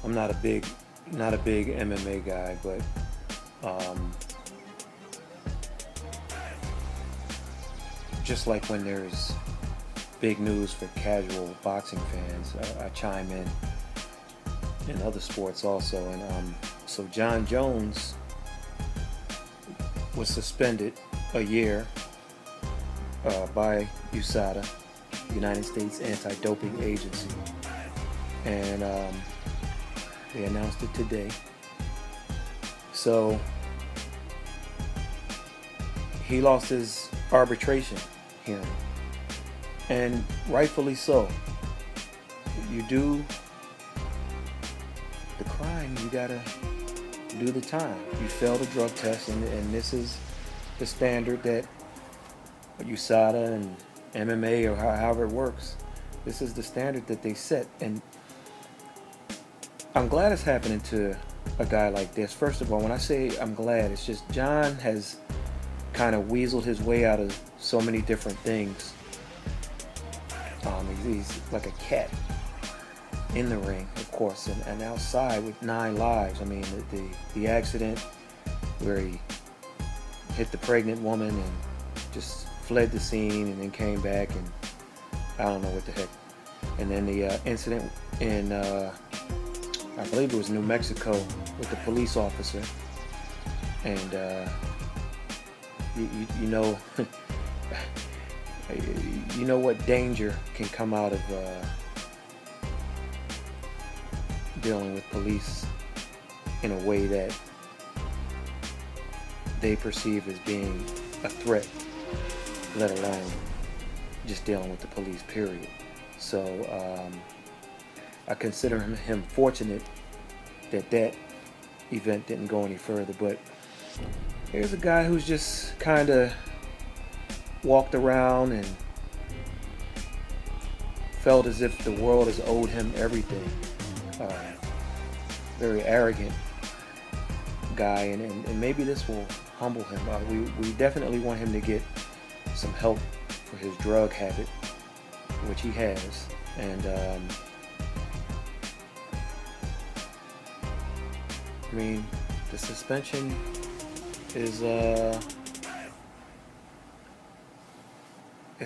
I'm not a big MMA guy, but um, just like when there's big news for casual boxing fans, I chime in other sports also. And so John Jones was suspended a year by USADA, United States Anti-Doping Agency, and they announced it today. So he lost his arbitration hearing, and rightfully so. You do the crime, you gotta do the time. You failed a drug test, and this is the standard that USADA and MMA, or however it works, this is the standard that they set. And I'm glad it's happening to a guy like this. First of all, when I say I'm glad, it's just John has kind of weaseled his way out of so many different things. He's like a cat in the ring, of course, and outside with 9 lives. I mean, the accident where he hit the pregnant woman and just fled the scene and then came back, and I don't know what the heck. And then the incident in, I believe it was New Mexico, with the police officer. And you know, you know what danger can come out of dealing with police in a way that they perceive as being a threat, let alone just dealing with the police, period. So I consider him fortunate that event didn't go any further. But here's a guy who's just kind of walked around and felt as if the world has owed him everything. Very arrogant guy, and maybe this will humble him. We definitely want him to get some help for his drug habit, which he has. And I mean, the suspension is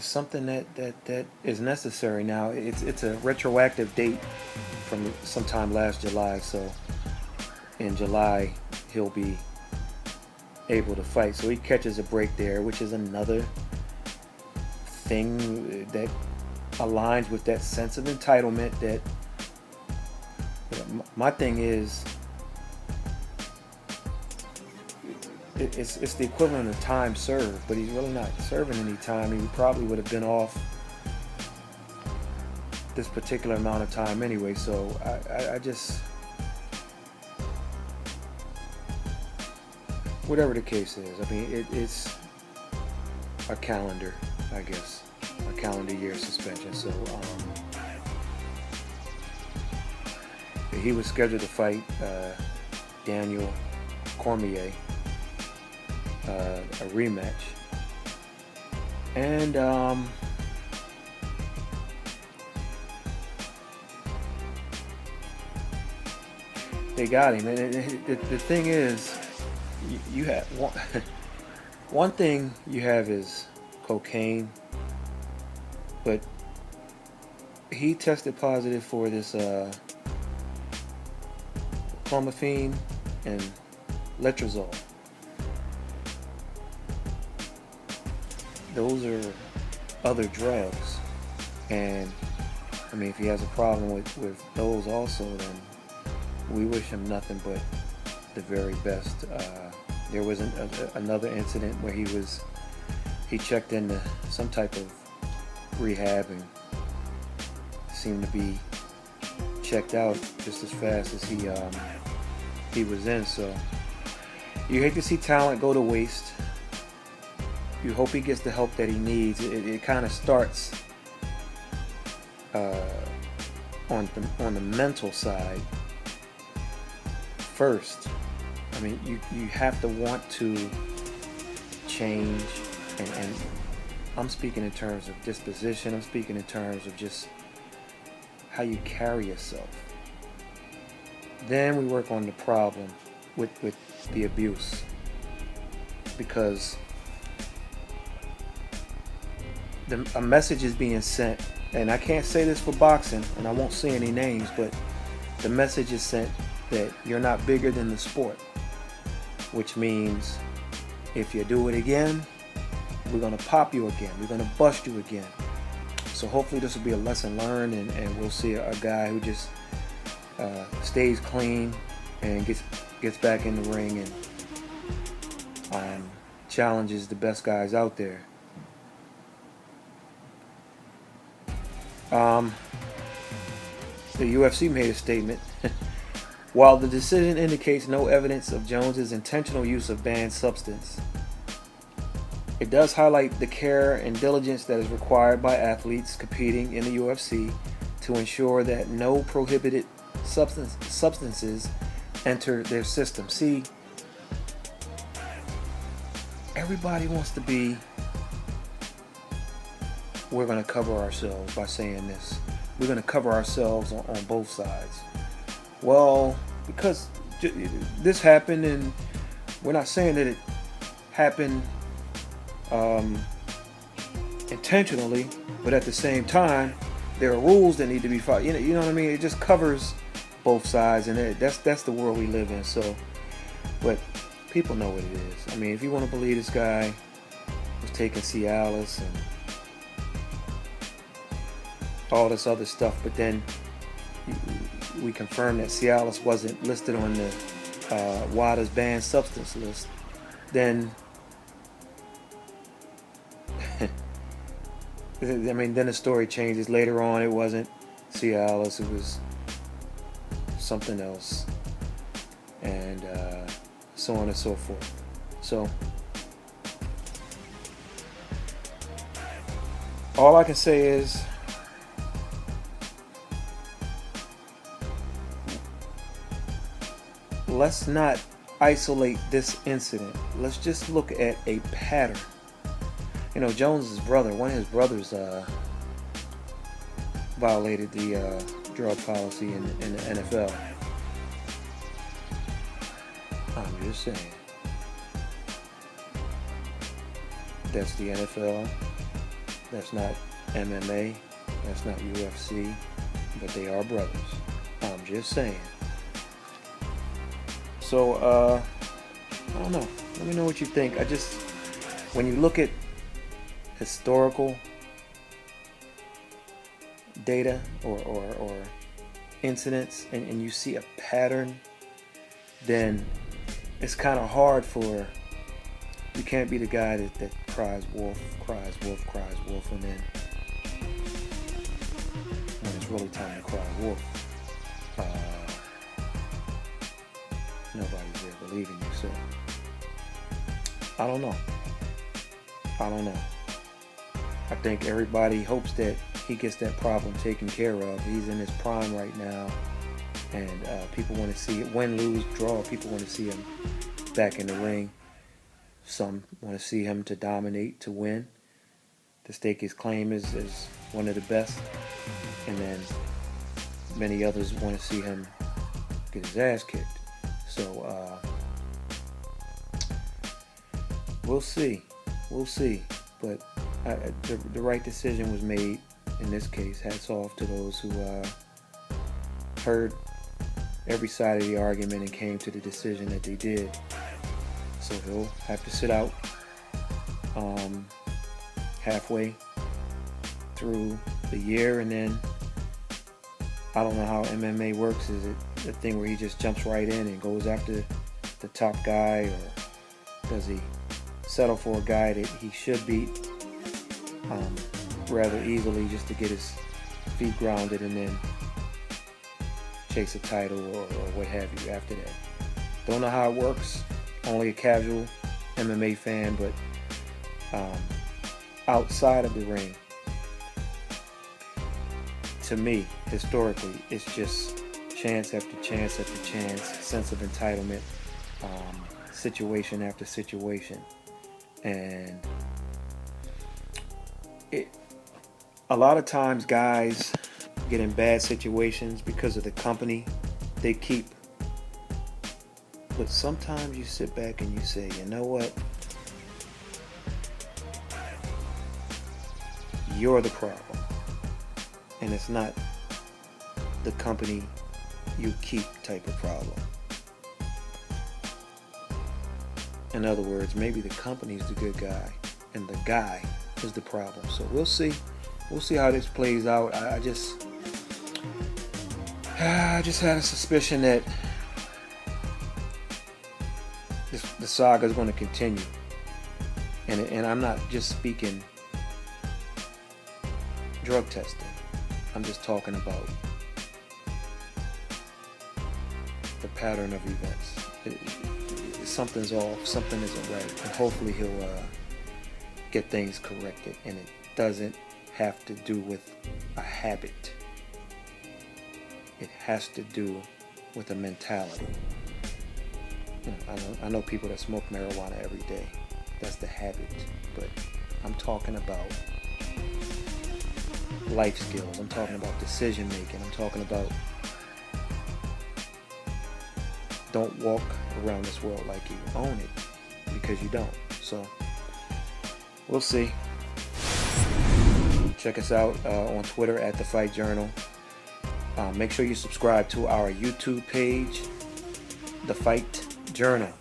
something that is necessary now. It's a retroactive date from sometime last July, so in July he'll be able to fight. So he catches a break there, which is another thing that aligns with that sense of entitlement. That, my thing is, it's the equivalent of time served, but he's really not serving any time. He probably would have been off this particular amount of time anyway. So I just, whatever the case is, I mean, it's a calendar, I guess, a calendar year suspension. So he was scheduled to fight Daniel Cormier, a rematch, and they got him. And the thing is, you have one thing you have is cocaine, but he tested positive for this clomiphene and letrozole. Those are other drugs, and I mean, if he has a problem with those also, then we wish him nothing but the very best. There was another incident where he checked into some type of rehab and seemed to be checked out just as fast as he was in. So you hate to see talent go to waste. You hope he gets the help that he needs. It kind of starts on the mental side first. I mean, you have to want to change, and I'm speaking in terms of disposition. I'm speaking in terms of just how you carry yourself. Then we work on the problem with the abuse, because a message is being sent, and I can't say this for boxing, and I won't say any names, but the message is sent that you're not bigger than the sport, which means if you do it again, we're going to pop you again, we're going to bust you again. So hopefully this will be a lesson learned, and we'll see a guy who just stays clean and gets back in the ring and challenges the best guys out there. The UFC made a statement. While the decision indicates no evidence of Jones's intentional use of banned substance, it does highlight the care and diligence that is required by athletes competing in the UFC to ensure that no prohibited substances enter their system. See, everybody wants to be, we're going to cover ourselves by saying this. We're going to cover ourselves on both sides. Well, because this happened, and we're not saying that it happened intentionally, but at the same time, there are rules that need to be followed. You know what I mean? It just covers both sides, and that's the world we live in. So, but people know what it is. I mean, if you want to believe this guy was taking Cialis and all this other stuff, but then we confirmed that Cialis wasn't listed on the WADA's banned substance list, then I mean, then the story changes. Later on, it wasn't Cialis, it was something else, and so on and so forth. So all I can say is, let's not isolate this incident. Let's just look at a pattern. You know, Jones's brother, one of his brothers violated the drug policy in the NFL. I'm just saying. That's the NFL. That's not MMA. That's not UFC. But they are brothers. I'm just saying. So, I don't know. Let me know what you think. When you look at historical data or incidents, and you see a pattern, then it's kind of hard for, you can't be the guy that cries wolf, and then when it's really time to cry wolf, nobody's there believing you. So I don't know. I think everybody hopes that he gets that problem taken care of. He's in his prime right now, and people want to see it. Win, lose, draw. People want to see him back in the ring. Some want to see him to dominate, to win, to stake his claim as one of the best, and then many others want to see him get his ass kicked. So we'll see, but the right decision was made in this case. Hats off to those who heard every side of the argument and came to the decision that they did. So he'll have to sit out halfway through the year, and then I don't know how MMA works. Is it a thing where he just jumps right in and goes after the top guy, or does he settle for a guy that he should beat rather easily just to get his feet grounded and then chase a title or what have you after that? Don't know how it works. Only a casual MMA fan, but outside of the ring, to me, historically, it's just chance after chance after chance, sense of entitlement, situation after situation. And a lot of times guys get in bad situations because of the company they keep but sometimes you sit back and you say, you know what? You're the problem. And it's not the company you keep type of problem. In other words, maybe the company's the good guy and the guy is the problem. So we'll see. We'll see how this plays out. I just had a suspicion that the saga is going to continue. And I'm not just speaking drug testing. I'm just talking about the pattern of events. Something's off, something isn't right, and hopefully he'll get things corrected, and it doesn't have to do with a habit. It has to do with a mentality. You know, I know people that smoke marijuana every day. That's the habit, but I'm talking about life skills. I'm talking about decision making. I'm talking about don't walk around this world like you own it, because you don't. So we'll see. Check us out on Twitter at The Fight Journal. Make sure you subscribe to our YouTube page, The Fight Journal.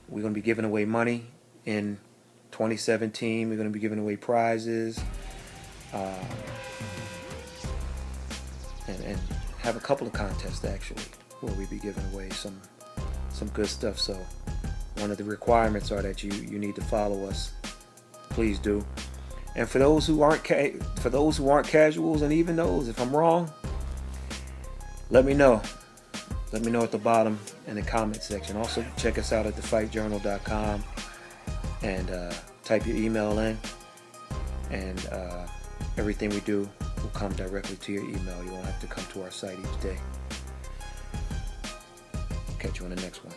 We're going to be giving away money in 2017. We're going to be giving away prizes. And have a couple of contests actually where we be giving away some good stuff. So one of the requirements are that you need to follow us. Please do. And for those who aren't casuals, and even those, if I'm wrong, let me know. Let me know at the bottom in the comment section. Also check us out at thefightjournal.com and type your email in, and everything we do will come directly to your email. You won't have to come to our site each day. Catch you on the next one.